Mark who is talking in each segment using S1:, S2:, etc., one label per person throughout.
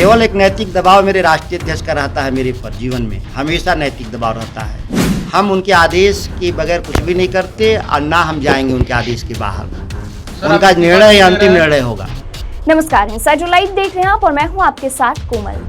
S1: केवल एक नैतिक दबाव मेरे राष्ट्रीय अध्यक्ष का रहता है मेरे पर। जीवन में हमेशा नैतिक दबाव रहता है। हम उनके आदेश के बगैर कुछ भी नहीं करते और ना हम जाएंगे उनके आदेश के बाहर। उनका निर्णय अंतिम निर्णय होगा।
S2: नमस्कार, इनसाइडर लाइव देख रहे हैं आप और मैं हूं आपके साथ कोमल।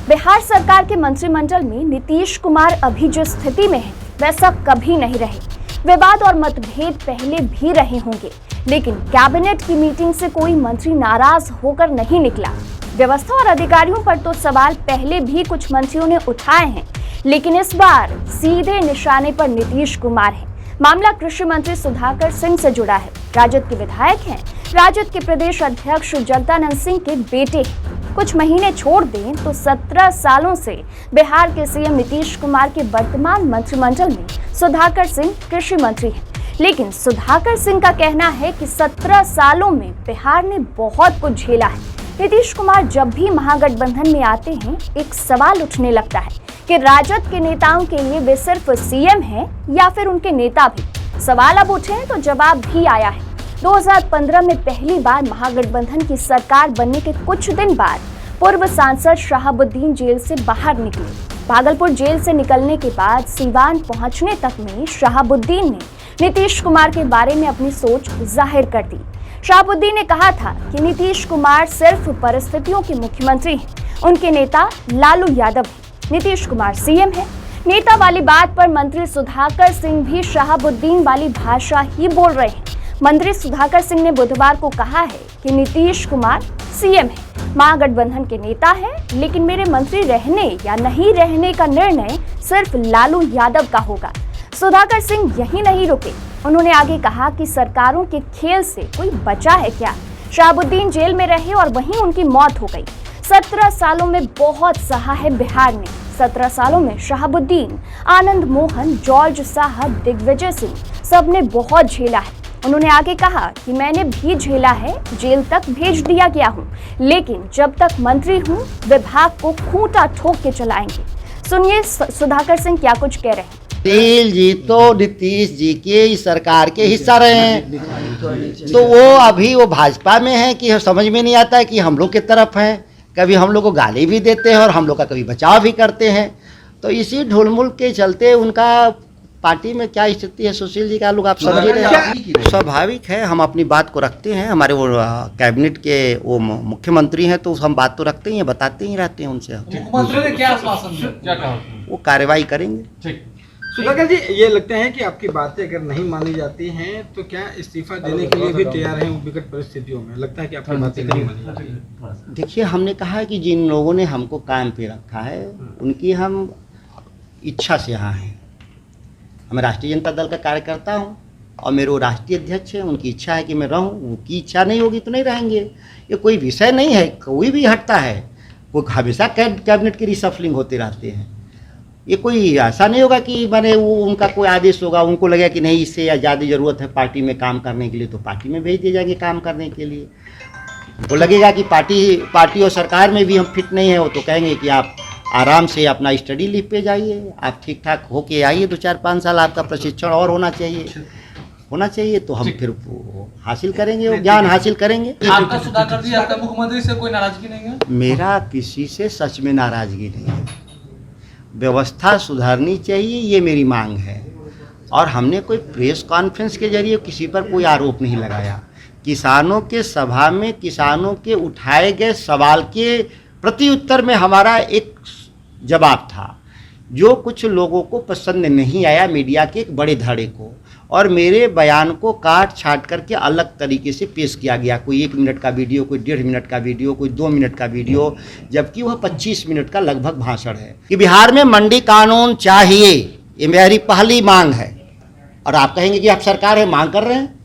S2: बिहार सरकार के मंत्रिमंडल में नीतीश कुमार अभी जो स्थिति में है वैसा कभी नहीं रहे। विवाद और मतभेद पहले भी रहे होंगे, लेकिन कैबिनेट की मीटिंग से कोई मंत्री नाराज होकर नहीं निकला। व्यवस्था और अधिकारियों पर तो सवाल पहले भी कुछ मंत्रियों ने उठाए हैं, लेकिन इस बार सीधे निशाने पर नीतीश कुमार है। मामला कृषि मंत्री सुधाकर सिंह से जुड़ा है। राजद के विधायक हैं। राजद के प्रदेश अध्यक्ष जगदानंद सिंह के बेटे हैं। कुछ महीने छोड़ दें तो 17 सालों से बिहार के सीएम नीतीश कुमार के वर्तमान मंत्रिमंडल में सुधाकर सिंह कृषि मंत्री हैं। लेकिन सुधाकर सिंह का कहना है कि 17 सालों में बिहार ने बहुत कुछ झेला है। नीतीश कुमार जब भी महागठबंधन में आते हैं, एक सवाल उठने लगता है कि राजद के नेताओं के लिए वे सिर्फ सीएम हैं या फिर उनके नेता भी। सवाल अब उठे तो जवाब भी आया है। 2015 में पहली बार महागठबंधन की सरकार बनने के कुछ दिन बाद पूर्व सांसद शहाबुद्दीन जेल से बाहर निकले। भागलपुर जेल से निकलने के बाद सीवान पहुंचने तक में शहाबुद्दीन ने नीतीश कुमार के बारे में अपनी सोच जाहिर कर दी। शहाबुद्दीन ने कहा था कि नीतीश कुमार सिर्फ परिस्थितियों के मुख्यमंत्री हैं। उनके नेता लालू यादव हैं। नीतीश कुमार सीएम है। नेता वाली बात पर मंत्री सुधाकर सिंह भी शहाबुद्दीन वाली भाषा ही बोल रहे हैं। मंत्री सुधाकर सिंह ने बुधवार को कहा है कि नीतीश कुमार सीएम है, महागठबंधन के नेता है, लेकिन मेरे मंत्री रहने या नहीं रहने का निर्णय सिर्फ लालू यादव का होगा। सुधाकर सिंह यहीं नहीं रुके। उन्होंने आगे कहा कि सरकारों के खेल से कोई बचा है क्या। शहाबुद्दीन जेल में रहे और वहीं उनकी मौत हो गई। 17 सालों में बहुत सहा है बिहार ने। 17 सालों में शहाबुद्दीन, आनंद मोहन, जॉर्ज साहब, दिग्विजय सिंह सबने बहुत झेला है। उन्होंने आगे कहा कि मैंने भी झेला है, जेल तक भेज दिया गया हूँ, लेकिन जब तक मंत्री हूँ विभाग को खूंटा ठोक के चलाएंगे। सुनिए सुधाकर सिंह क्या कुछ कह रहे हैं।
S1: सुशील जी तो नीतीश जी के इस सरकार के हिस्सा रहे हैं, तो वो अभी वो भाजपा में है कि समझ में नहीं आता है कि हम लोग की तरफ हैं। कभी हम लोग को गाली भी देते हैं और हम लोग का कभी बचाव भी करते हैं। तो इसी ढुलमुल के चलते उनका पार्टी में क्या स्थिति है सुशील जी का लोग आप समझ रहे हैं। स्वाभाविक है, हम अपनी बात को रखते हैं। हमारे वो कैबिनेट के वो मुख्यमंत्री हैं तो हम बात तो रखते ही हैं, बताते ही रहते हैं उनसे।
S3: मुख्यमंत्री ने क्या आश्वासन दिया, क्या कहा?
S1: वो कार्रवाई करेंगे।
S3: ठीक।
S4: सुधाकर जी, ये लगता है कि आपकी बातें अगर नहीं मानी जाती हैं तो क्या इस्तीफा देने के लिए भी तैयार हैं विकट परिस्थितियों में? लगता है कि आपकी बातें नहीं मानी जाती।
S1: देखिए, हमने कहा है कि जिन लोगों ने हमको काम पे रखा है उनकी हम इच्छा से यहाँ हैं। मैं राष्ट्रीय जनता दल का कार्यकर्ता हूँ और मेरे वो राष्ट्रीय अध्यक्ष हैं, उनकी इच्छा है कि मैं रहूँ। उनकी इच्छा नहीं होगी तो नहीं रहेंगे। ये कोई विषय नहीं है, कोई भी हटता है। वो हमेशा कैबिनेट की रिशफलिंग होते रहते हैं। ये कोई ऐसा नहीं होगा कि मैंने वो उनका कोई आदेश होगा, उनको लगेगा कि नहीं इससे ज़्यादा ज़रूरत है पार्टी में काम करने के लिए तो पार्टी में भेज दिए जाएंगे काम करने के लिए। उनको लगेगा कि पार्टी और सरकार में भी हम फिट नहीं है, वो तो कहेंगे कि आप आराम से अपना स्टडी लीव पे जाइए, आप ठीक ठाक होके आइए। 2-4-5 साल आपका प्रशिक्षण और होना चाहिए तो हम फिर हासिल करेंगे, वो ज्ञान हासिल करेंगे।
S3: आपका सुधाकर जी, आपका मुख्यमंत्री से कोई नाराजगी नहीं है?
S1: मेरा किसी से सच में नाराजगी नहीं है। व्यवस्था सुधारनी चाहिए, ये मेरी मांग है। और हमने कोई प्रेस कॉन्फ्रेंस के जरिए किसी पर कोई आरोप नहीं लगाया। किसानों के सभा में किसानों के उठाए गए सवाल के प्रति उत्तर में हमारा एक जवाब था। जो कुछ लोगों को पसंद नहीं आया मीडिया के एक बड़े धड़े को, और मेरे बयान को काट छाट करके अलग तरीके से पेश किया गया। कोई 1 मिनट का वीडियो, कोई 1.5 मिनट का वीडियो, कोई 2 मिनट का वीडियो, जबकि वह 25 मिनट का लगभग भाषण है कि बिहार में मंडी कानून चाहिए। ये मेरी पहली मांग है। और आप कहेंगे कि आप सरकार है मांग कर रहे हैं,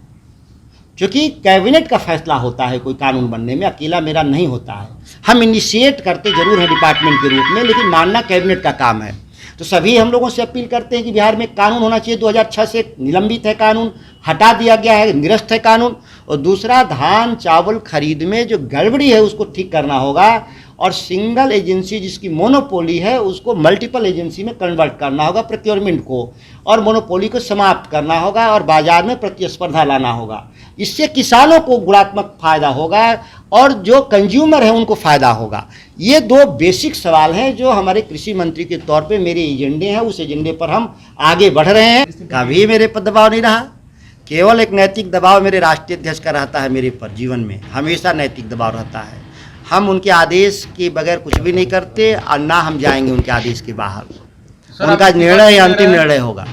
S1: क्योंकि कैबिनेट का फैसला होता है कोई कानून बनने में, अकेला मेरा नहीं होता है। हम इनिशिएट करते जरूर हैं डिपार्टमेंट के रूप में, लेकिन मानना कैबिनेट का काम है। तो सभी हम लोगों से अपील करते हैं कि बिहार में कानून होना चाहिए। 2006 से निलंबित है कानून, हटा दिया गया है, निरस्त है कानून। और दूसरा, धान चावल खरीद में जो गड़बड़ी है उसको ठीक करना होगा। और सिंगल एजेंसी जिसकी मोनोपोली है उसको मल्टीपल एजेंसी में कन्वर्ट करना होगा, प्रोक्योरमेंट को, और मोनोपोली को समाप्त करना होगा और बाजार में प्रतिस्पर्धा लाना होगा। इससे किसानों को गुणात्मक फायदा होगा और जो कंज्यूमर है उनको फायदा होगा। ये दो बेसिक सवाल हैं जो हमारे कृषि मंत्री के तौर पे मेरे एजेंडे हैं। उस एजेंडे पर हम आगे बढ़ रहे हैं। कभी मेरे पर दबाव नहीं रहा, केवल एक नैतिक दबाव मेरे राष्ट्रीय अध्यक्ष का रहता है मेरे पर। जीवन में हमेशा नैतिक दबाव रहता है। हम उनके आदेश के बगैर कुछ भी नहीं करते और ना हम जाएंगे उनके आदेश के बाहर। उनका निर्णय अंतिम निर्णय होगा।